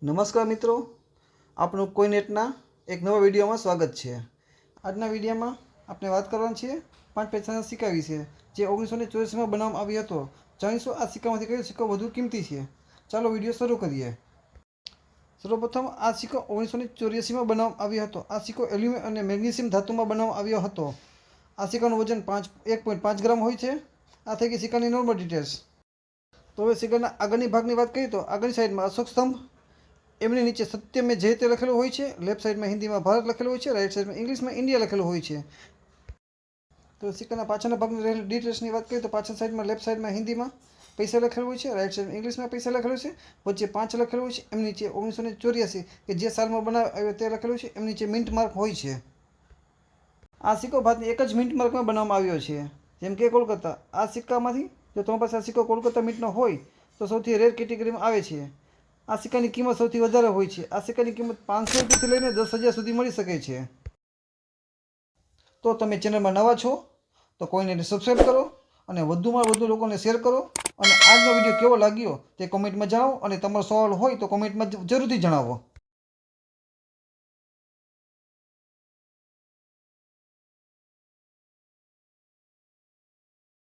નમસ્કાર મિત્રો, આપનું કોઈનેટના એક નવા વિડીયોમાં સ્વાગત છે। આજના વિડીયોમાં આપણે વાત કરવાની છે 5 પૈસાના સિક્કા વિશે, જે 1984માં બનાવવામાં આવ્યો હતો। જાણીશું આ સિક્કામાંથી કયો સિક્કો વધુ કિંમતી છે। ચાલો વિડીયો શરૂ કરીએ। સર્વપ્રથમ આ સિક્કો 1984માં બનાવવામાં આવ્યો હતો। આ સિક્કો એલ્યુમિનિયમ અને મેગ્નેશિયમ ધાતુમાં બનાવવામાં આવ્યો હતો। આ સિક્કાનું વજન 1.5 ગ્રામ હોય છે। આ થઈ ગઈ સિક્કાની નોર્મલ ડિટેલ્સ। તો હવે સિક્કાના આગળની ભાગની વાત કરીએ તો આગળની સાઈડમાં અશોક સ્તંભ, એમની નીચે સત્ય મેં જયતે લખેલું હોય છે। લેફ્ટ સાઈડમાં હિન્દીમાં ભારત લખેલું હોય છે, રાઈટ સાઈડમાં ઇંગ્લિશમાં ઇન્ડિયા લખેલું હોય છે। તો સિક્કાના પાછળના ભાગની રહેલી ડિટેલ્સની વાત કરીએ તો પાછળ સાઈડમાં લેફ્ટ સાઈડમાં હિન્દીમાં પૈસા લખેલું હોય છે, રાઈટ સાઈડમાં ઇંગ્લિશમાં પૈસા લખેલું છે, વચ્ચે 5 લખેલું હોય છે, એમની નીચે 1984 કે જે સાલમાં બનાવ્યો તે લખેલું છે, એમની નીચે મિન્ટ માર્ક હોય છે। આ સિક્કો ભારતની એક જ મિન્ટ માર્કમાં બનાવવામાં આવ્યો છે, જેમ કે કોલકાતા। આ સિક્કામાંથી જો તમારી પાસે આ સિક્કો કોલકાતા મિન્ટનો હોય તો સૌથી રેર કેટેગરીમાં આવે છે। આ સિક્કાની કિંમત સૌથી વધારે હોય છે। આ સિક્કાની કિંમત 500 રૂપિયાથી લઈને 10,000 સુધી મળી શકે છે। તો તમે ચેનલમાં નવા છો તો કોઈને સબસ્ક્રાઈબ કરો અને વધુમાં વધુ લોકોને શેર કરો અને આજનો વિડીયો કેવો લાગ્યો તે કોમેન્ટમાં જણાવો અને તમારો સવાલ હોય તો કોમેન્ટમાં જરૂરથી જણાવો।